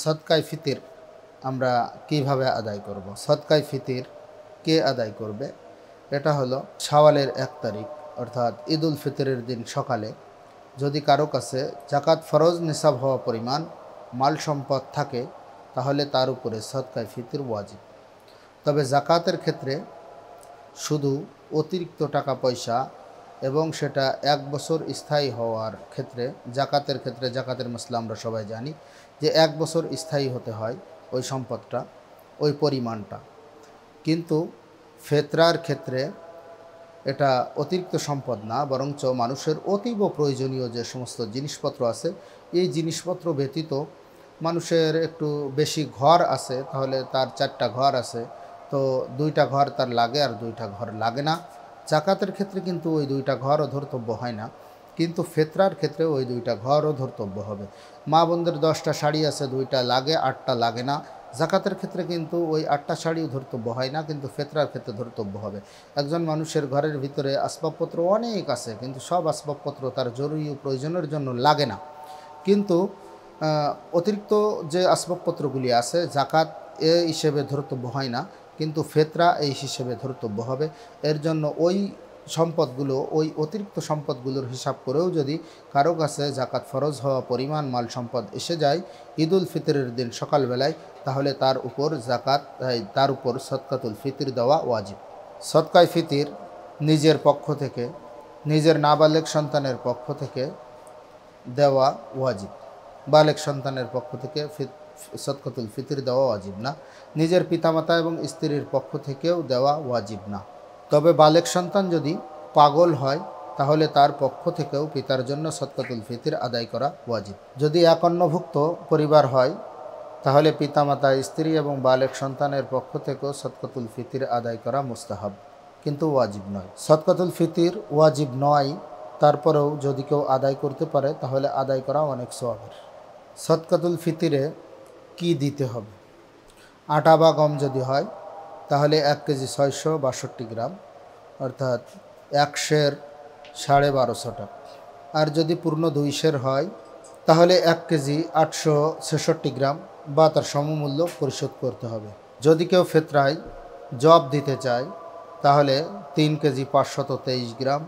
সদকায়ে ফিতির আমরা কিভাবে আদায় করব? সদকায়ে ফিতির কে আদায় করবে? এটা হলো শাওয়ালের ১ তারিখ অর্থাৎ ঈদুল ফিতরের দিন সকালে যদি কারো কাছে যাকাত ফরজ নিসাব হওয়া পরিমাণ মাল সম্পদ থাকে তাহলে তার উপরে সদকায়ে ফিতির ওয়াজিব। তবে যাকাতের ক্ষেত্রে শুধু অতিরিক্ত টাকা পয়সা এবং সেটা ১ বছর স্থায়ী হওয়ার ক্ষেত্রে জাকাতের মাসলা আমরা সবাই জানি যে ১ বছর স্থায়ী হতে হয় ওই সম্পদটা, ওই পরিমাণটা। কিন্তু ফেতরার ক্ষেত্রে এটা অতিরিক্ত সম্পদ না, বরঞ্চ মানুষের অতীব প্রয়োজনীয় যে সমস্ত জিনিসপত্র আছে এই জিনিসপত্র ব্যতীত মানুষের একটু বেশি ঘর আছে, তাহলে তার ৪টা ঘর আছে, তো ২টা ঘর তার লাগে আর ২টা ঘর লাগে না। জাকাতের ক্ষেত্রে কিন্তু ওই ২টা ঘরও ধর্তব্য হয় না, কিন্তু ফেতরার ক্ষেত্রে ওই ২টা ঘরও ধর্তব্য হবে। মা বোনদের ১০টা শাড়ি আছে, ২টা লাগে ৮টা লাগে না। জাকাতের ক্ষেত্রে কিন্তু ওই ৮টা শাড়িও ধর্তব্য হয় না, কিন্তু ফেতরার ক্ষেত্রে ধর্তব্য হবে। একজন মানুষের ঘরের ভিতরে আসবাবপত্র অনেক আছে, কিন্তু সব আসবাবপত্র তার জরুরি প্রয়োজনের জন্য লাগে না, কিন্তু অতিরিক্ত যে আসবাবপত্রগুলি আছে জাকাত এ হিসেবে ধর্তব্য হয় না, কিন্তু ফেতরা এই হিসেবে ধর্তব্য হবে। এর জন্য ওই সম্পদগুলো, ওই অতিরিক্ত সম্পদগুলোর হিসাব করেও যদি কারো কাছে জাকাত ফরজ হওয়া পরিমাণ মাল সম্পদ এসে যায় ঈদুল ফিতরের দিন সকালবেলায়, তাহলে তার উপর সদকাতুল ফিতর দেওয়া ওয়াজিব। সদকায়ে ফিতর নিজের পক্ষ থেকে, নিজের নাবালেগ সন্তানের পক্ষ থেকে দেওয়া ওয়াজিব। বালেগ সন্তানের পক্ষ থেকে সদকাতুল ফিতর দেওয়া ওয়াজিব না। নিজের পিতামাতা এবং স্ত্রীর পক্ষ থেকেও দেওয়া ওয়াজিব না। তবে বালেগ সন্তান যদি পাগল হয় তাহলে তার পক্ষ থেকেও পিতার জন্য সদকাতুল ফিতর আদায় করা ওয়াজিব। যদি একান্নভুক্ত পরিবার হয় তাহলে পিতামাতা, স্ত্রী এবং বালেগ সন্তানের পক্ষ থেকেও সদকাতুল ফিতর আদায় করা মুস্তাহাব, কিন্তু ওয়াজিব নয়। সদকাতুল ফিতর ওয়াজিব নয়, তারপরেও যদি কেউ আদায় করতে পারে তাহলে আদায় করা অনেক সওয়াবের। সদকাতুল ফিতরে কি দিতে হবে? আটা বা গম যদি হয় তাহলে ১ কেজি ৬৬২ গ্রাম অর্থাৎ ১ সের ১২৫০ টাকা। আর যদি পূর্ণ ২ সের হয় তাহলে ১ কেজি ৮৬৬ গ্রাম বা তার সমমূল্য পরিশোধ করতে হবে। যদি কেউ ফেতরায় জব দিতে চায় তাহলে ৩ কেজি ৫২৩ গ্রাম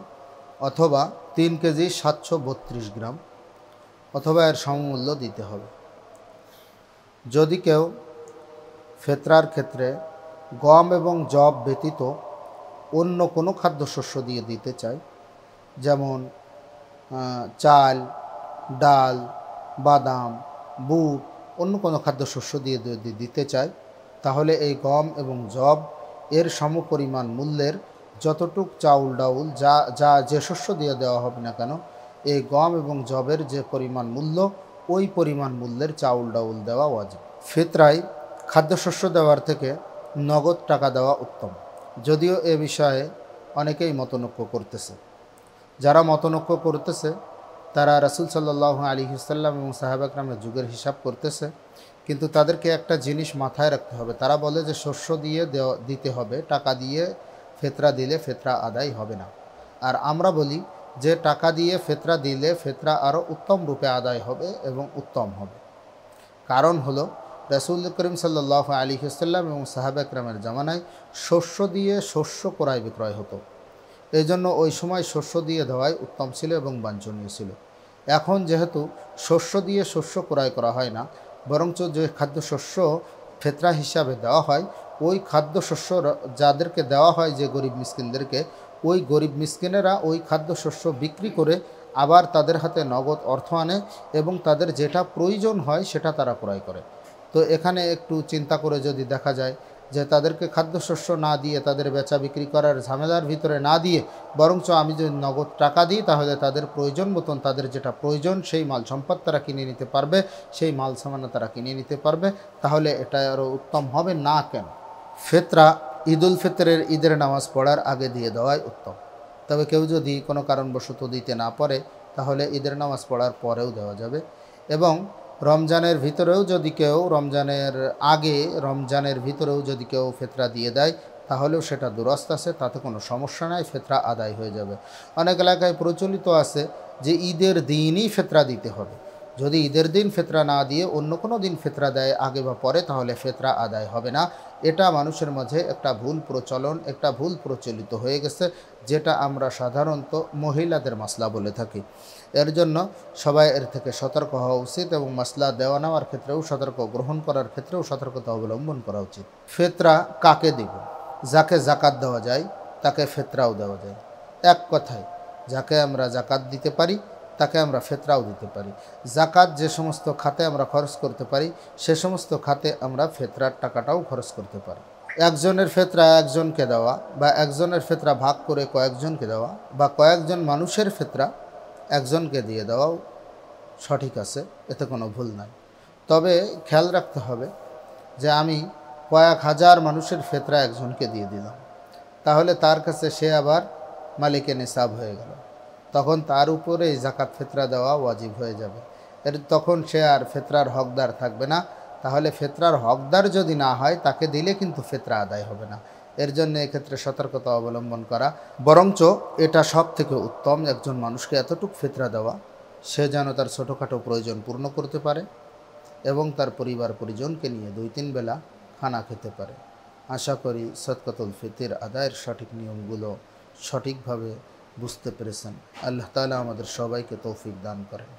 অথবা ৩ কেজি ৭৩২ গ্রাম অথবা এর সমমূল্য দিতে হবে। যদি কেউ ফেতরার ক্ষেত্রে গম এবং জব ব্যতীত অন্য কোনো খাদ্যশস্য দিয়ে দিতে চায়, যেমন চাল, ডাল, বাদাম, বুট, অন্য কোনো খাদ্যশস্য দিয়ে যদি দিতে চায় তাহলে এই গম এবং জব এর সমপরিমাণ মূল্যের যতটুক চাউল ডাউল যে শস্য দিয়ে দেওয়া হবে না কেন, এই গম এবং জবের যে পরিমাণ মূল্য ওই পরিমাণ মূল্যের চাউল ডাউল দেওয়া ওয়াজিব। ফিতরায় খাদ্যশস্য দেওয়ার থেকে নগদ টাকা দেওয়া উত্তম, যদিও এ বিষয়ে অনেকেই মতনৈক্য করতেছে। যারা মতনৈক্য করতেছে তারা রাসূল সাল্লাল্লাহু আলাইহি ওয়াসাল্লাম এবং সাহাবা কেরামের যুগের হিসাব করতেছে, কিন্তু তাদেরকে একটা জিনিস মাথায় রাখতে হবে। তারা বলে যে শস্য দিয়ে দিতে হবে, টাকা দিয়ে ফেতরা দিলে ফেতরা আদায় হবে না। আর আমরা বলি যে টাকা দিয়ে ফেতরা দিলে ফেতরা আরও উত্তম রূপে আদায় হবে এবং উত্তম হবে। কারণ হলো রাসূল করিম সাল্লাল্লাহু আলাইহি ওয়াসাল্লাম এবং সাহাবা কেরামের জামানায় শস্য দিয়ে শস্য ক্রয় বিক্রয় হতো, এই জন্য ওই সময় শস্য দিয়ে দেওয়াই উত্তম ছিল এবং বাঞ্ছনীয় ছিল। এখন যেহেতু শস্য দিয়ে শস্য ক্রয় করা হয় না, বরঞ্চ যে খাদ্যশস্য ফেতরা হিসাবে দেওয়া হয় ওই খাদ্যশস্য যাদেরকে দেওয়া হয়, যে গরিব মিসকিনদেরকে, ওই গরিব মিসকিনেরা ওই খাদ্যশস্য বিক্রি করে আবার তাদের হাতে নগদ অর্থ আনে এবং তাদের যেটা প্রয়োজন হয় সেটা তারা ক্রয় করে। তো এখানে একটু চিন্তা করে যদি দেখা যায় যে তাদেরকে খাদ্যশস্য না দিয়ে, তাদের বেচা বিক্রি করার ঝামেলার ভিতরে না দিয়ে, বরঞ্চ আমি যদি নগদ টাকা দিই তাহলে তাদের প্রয়োজন মতন তাদের যেটা প্রয়োজন সেই মাল সম্পদ তারা কিনে নিতে পারবে, সেই মাল সামানা তারা কিনে নিতে পারবে, তাহলে এটা আরও উত্তম হবে না কেন? ফেতরা ঈদুল ফিতরের ঈদের নামাজ পড়ার আগে দিয়ে দেওয়াই উত্তম। তবে কেউ যদি কোনো কারণবশত দিতে না পারে তাহলে ঈদের নামাজ পড়ার পরেও দেওয়া যাবে। এবং রমজানের ভিতরেও যদি কেউ রমজানের ভিতরেও যদি কেউ ফেতরা দিয়ে দেয় তাহলেও সেটা দুরস্ত আছে, তাতে কোনো সমস্যা নাই, ফেতরা আদায় হয়ে যাবে। অনেক এলাকায় প্রচলিত আছে যে ঈদের দিনই ফেতরা দিতে হবে, যদি ঈদের দিন ফিতরা না দিয়ে অন্য কোনো দিন ফিতরা দেয় আগে বা পরে, তাহলে ফিতরা আদায় হবে না। এটা মানুষের মাঝে একটা ভুল প্রচলন, একটা ভুল প্রচলিত হয়ে গেছে, যেটা আমরা সাধারণত মহিলাদের মাসলা বলে থাকি। এর জন্য সবাই এর থেকে সতর্ক হওয়া উচিত এবং মাসলা দেওয়া নেওয়ার ক্ষেত্রেও সতর্ক, গ্রহণ করার ক্ষেত্রেও সতর্কতা অবলম্বন করা উচিত। ফিতরা কাকে দিব? যাকে জাকাত দেওয়া যায় তাকে ফিতরাও দেওয়া যায়। এক কথায়, যাকে আমরা জাকাত দিতে পারি তাকে আমরা ফিতরাও দিতে পারি। জাকাত যে সমস্ত খাতে আমরা খরচ করতে পারি, সে সমস্ত খাতে আমরা ফিতরার টাকাটাও খরচ করতে পারি। একজনের ফিতরা একজনকে দেওয়া, বা একজনের ফিতরা ভাগ করে কয়েকজনকে দেওয়া, বা কয়েকজন মানুষের ফিতরা একজনকে দিয়ে দেওয়াও সঠিক আছে, এতে কোনো ভুল নাই। তবে খেয়াল রাখতে হবে যে আমি কয়েক হাজার মানুষের ফিতরা একজনকে দিয়ে দিলাম, তাহলে তার কাছে সে আবার মালিকে নিসাব হয়ে গেল, তখন তার উপরে জাকাত ফিতরা দেওয়া ওয়াজিব হয়ে যাবে। তখন সে আর ফিতরার হকদার থাকবে না। তাহলে ফিতরার হকদার যদি না হয়, তাকে দিলে কিন্তু ফিতরা আদায় হবে না। এর জন্য এক্ষেত্রে সতর্কতা অবলম্বন করা, বরঞ্চ এটা সব থেকে উত্তম একজন মানুষকে এতটুকু ফিতরা দেওয়া, সে যেন তার ছোটোখাটো প্রয়োজন পূর্ণ করতে পারে এবং তার পরিবার পরিজনকে নিয়ে 2-3 বেলা খানা খেতে পারে। আশা করি সদকাতুল ফিতর আদায়ের সঠিক নিয়মগুলো সঠিকভাবে বুঝতে পেরেছেন। আল্লাহ তাআলা আমাদের সবাইকে তৌফিক দান করেন।